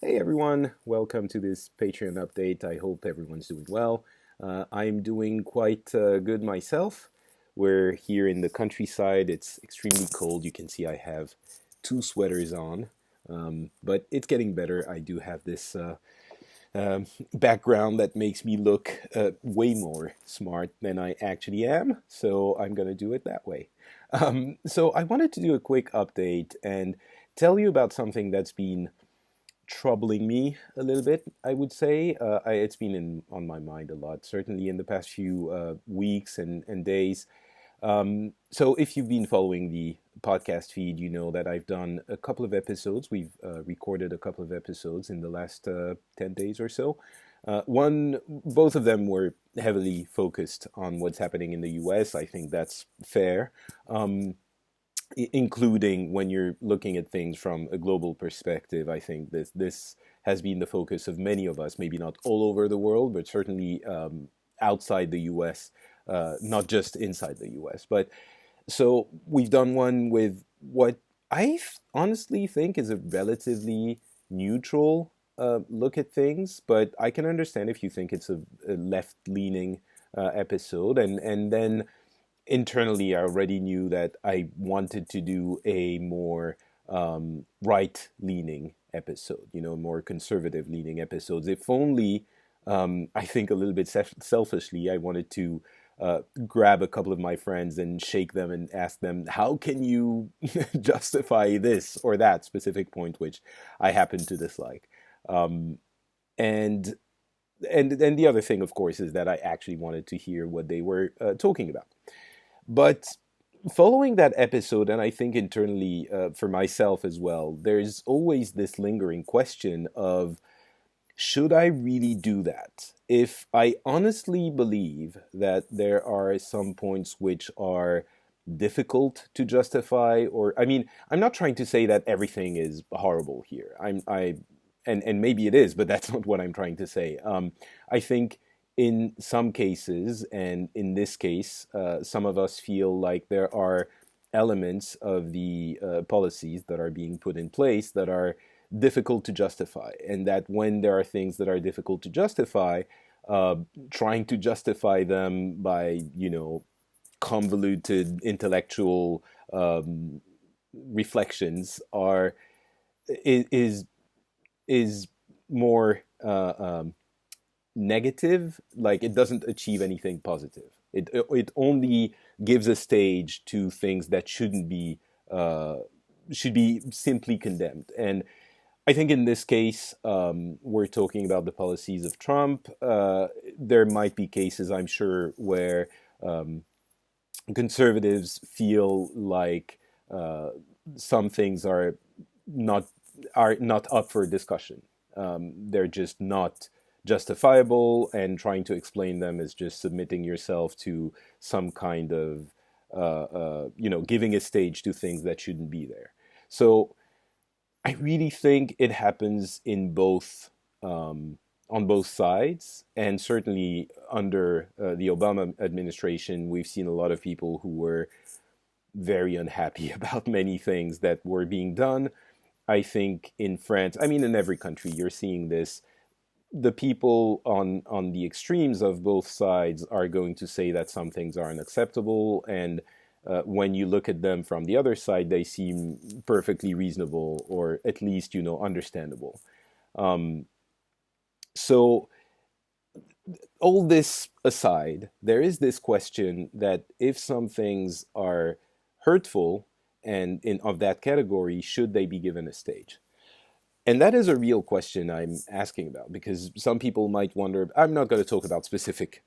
Hey everyone, welcome to this Patreon update. I hope everyone's doing well. I'm doing quite good myself. We're here in the countryside. It's extremely cold. You can see I have two sweaters on, but it's getting better. I do have this background that makes me look way more smart than I actually am, so I'm going to do it that way. So I wanted to do a quick update and tell you about something that's been troubling me a little bit, I would say. It's been on my mind a lot, certainly in the past few weeks and days. So, if you've been following the podcast feed, you know that I've done a couple of episodes. We've recorded a couple of episodes in the last 10 days or so. Both of them were heavily focused on what's happening in the US. I think that's fair. Um, Including when you're looking at things from a global perspective. I think this has been the focus of many of us, maybe not all over the world, but certainly outside the U.S., not just inside the U.S. But so we've done one with what honestly think is a relatively neutral look at things, but I can understand if you think it's a left-leaning episode, and then internally, I already knew that I wanted to do a more right leaning episode, more conservative leaning episodes. If only, I think a little bit selfishly, I wanted to grab a couple of my friends and shake them and ask them, how can you justify this or that specific point, which I happen to dislike? Um, and and the other thing, of course, is that I actually wanted to hear what they were talking about. But following that episode, and I think internally for myself as well, there's always this lingering question of, should I really do that? If I honestly believe that there are some points which are difficult to justify, or I mean, I'm not trying to say that everything is horrible here. And maybe it is, but that's not what I'm trying to say. I think in some cases, and in this case, some of us feel like there are elements of the policies that are being put in place that are difficult to justify, and that when there are things that are difficult to justify, uh, trying to justify them by convoluted intellectual reflections is is more negative. Like, it doesn't achieve anything positive. It only gives a stage to things that uh, should be simply condemned. And I think in this case, we're talking about the policies of Trump. There might be cases, I'm sure, where um, conservatives feel like uh, some things not are not up for discussion. They're just not justifiable, and trying to explain them is just submitting yourself to some kind of giving a stage to things that shouldn't be there. So I really think it happens in both on both sides, and certainly under the Obama administration, we've seen a lot of people who were very unhappy about many things that were being done. I think in France, I mean, in every country, you're seeing this. The people on the extremes of both sides are going to say that some things are unacceptable, and when you look at them from the other side, they seem perfectly reasonable, or at least understandable. Um, so all this aside, there is this question that if some things are hurtful and in of that category, should they be given a stage? And that is a real question I'm asking about, because some people might wonder. I'm not going to talk about specific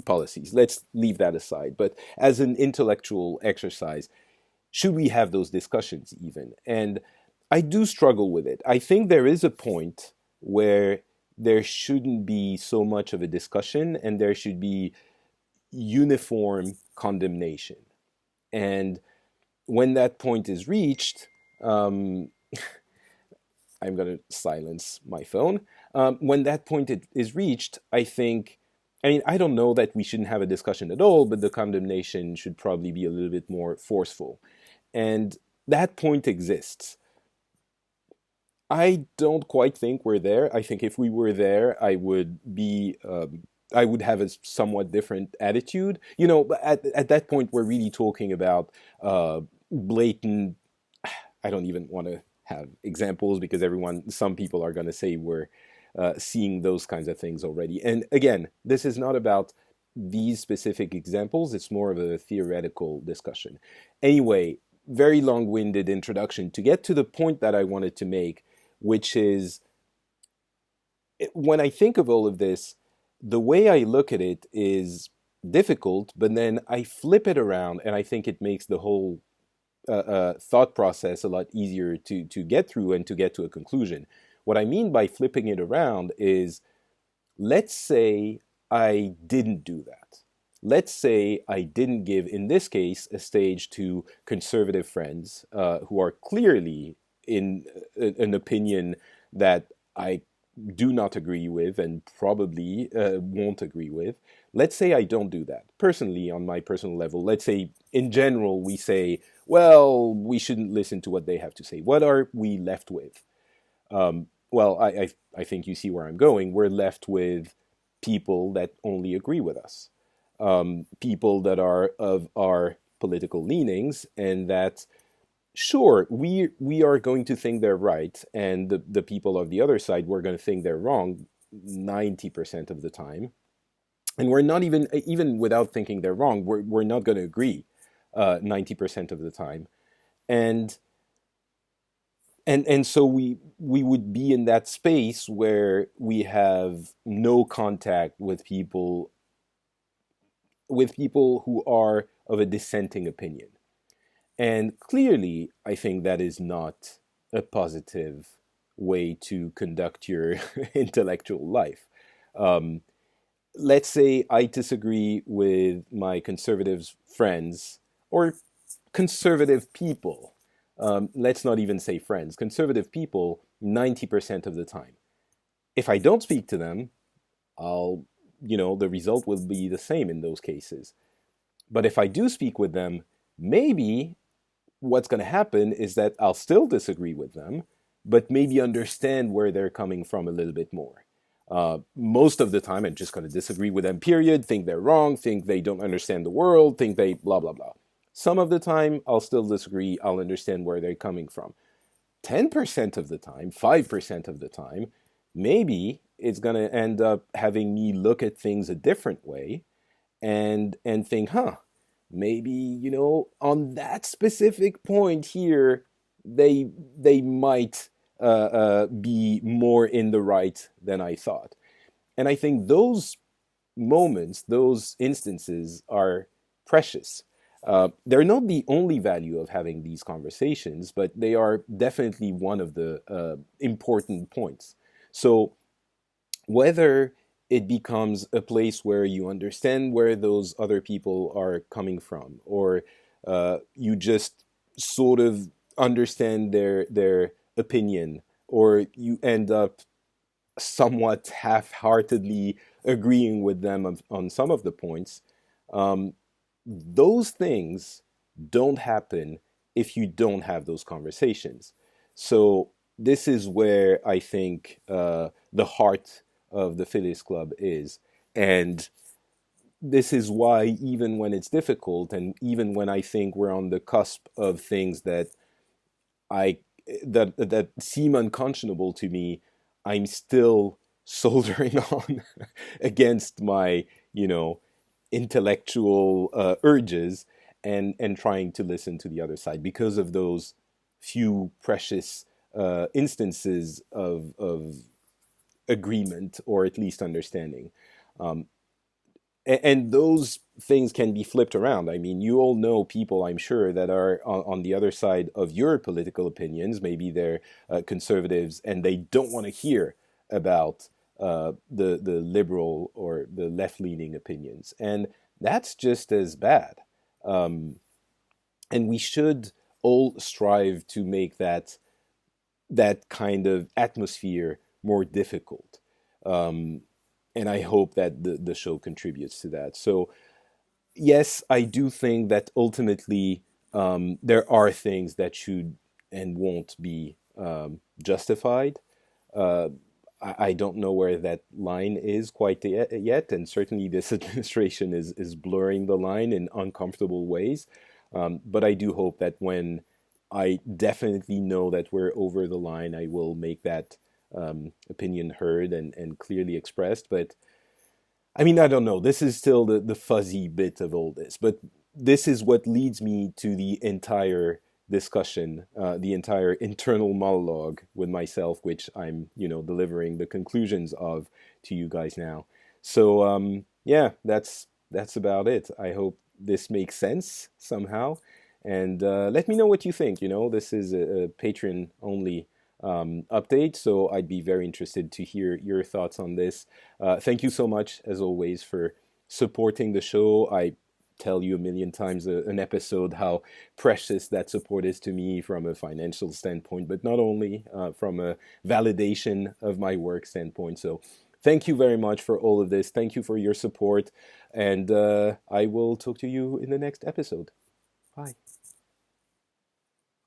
policies. Let's leave that aside. But as an intellectual exercise, should we have those discussions even? And I do struggle with it. I think there is a point where there shouldn't be so much of a discussion, and there should be uniform condemnation. And when that point is reached, um, I'm going to silence my phone. When that point is reached, I mean, I don't know that we shouldn't have a discussion at all, but the condemnation should probably be a little bit more forceful. And that point exists. I don't quite think we're there. I think if we were there, I would have a somewhat different attitude. You know, but at that point, we're really talking about blatant. I don't even want to have examples because some people are going to say we're seeing those kinds of things already. And again, this is not about these specific examples. It's more of a theoretical discussion. Anyway, very long-winded introduction to get to the point that I wanted to make, which is when I think of all of this, the way I look at it is difficult, but then I flip it around and I think it makes the whole thought process a lot easier to get through and to get to a conclusion. What I mean by flipping it around is, let's say I didn't do that. Let's say I didn't give, in this case, a stage to conservative friends who are clearly in an opinion that I do not agree with and probably won't agree with. Let's say I don't do that. Personally, on my personal level, let's say in general we say, well, we shouldn't listen to what they have to say. What are we left with? I think you see where I'm going. We're left with people that only agree with us, people that are of our political leanings, and that sure we are going to think they're right, and the people of the other side we're going to think they're wrong 90% of the time, and we're not even without thinking they're wrong, we're not going to agree 90% of the time, and and so we would be in that space where we have no contact with people who are of a dissenting opinion. And clearly, I think that is not a positive way to conduct your intellectual life. Um, let's say I disagree with my conservative friends or conservative people. Let's not even say friends, conservative people 90% of the time. If I don't speak to them, I'll, the result will be the same in those cases. But if I do speak with them, maybe what's going to happen is that I'll still disagree with them, but maybe understand where they're coming from a little bit more. Most of the time, I'm just going to disagree with them, period, think they're wrong, think they don't understand the world, think they blah, blah, blah. Some of the time, I'll still disagree, I'll understand where they're coming from. 10% of the time, 5% of the time, maybe it's going to end up having me look at things a different way and think, maybe, on that specific point here, they might be more in the right than I thought. And I think those moments, those instances are precious. They're not the only value of having these conversations, but they are definitely one of the important points. So whether it becomes a place where you understand where those other people are coming from, or you just sort of understand their opinion, or you end up somewhat half-heartedly agreeing with them on some of the points, um, those things don't happen if you don't have those conversations. So this is where I think the heart of the Phillies Club is. And this is why, even when it's difficult, and even when I think we're on the cusp of things I that seem unconscionable to me, I'm still soldering on against my, intellectual urges, and trying to listen to the other side because of those few precious instances of agreement, or at least understanding. Um, and those things can be flipped around. I mean, you all know people, I'm sure, that are on the other side of your political opinions. Maybe they're conservatives and they don't want to hear about the liberal or the left leaning opinions. And that's just as bad. Um, and we should all strive to make that kind of atmosphere more difficult. Um, and I hope that the show contributes to that. So, yes, I do think that ultimately there are things that should and won't be justified. Uh, I don't know where that line is quite yet, and certainly this administration is blurring the line in uncomfortable ways. But I do hope that when I definitely know that we're over the line, I will make that opinion heard and clearly expressed. But I mean, I don't know. This is still the fuzzy bit of all this, but this is what leads me to the entire discussion, the entire internal monologue with myself, which I'm, delivering the conclusions of to you guys now. So, yeah, that's about it. I hope this makes sense somehow, and let me know what you think. This is a Patreon only update. So I'd be very interested to hear your thoughts on this. Thank you so much, as always, for supporting the show. I tell you a million times an episode how precious that support is to me from a financial standpoint, but not only from a validation of my work standpoint. So thank you very much for all of this. Thank you for your support. And I will talk to you in the next episode. Bye.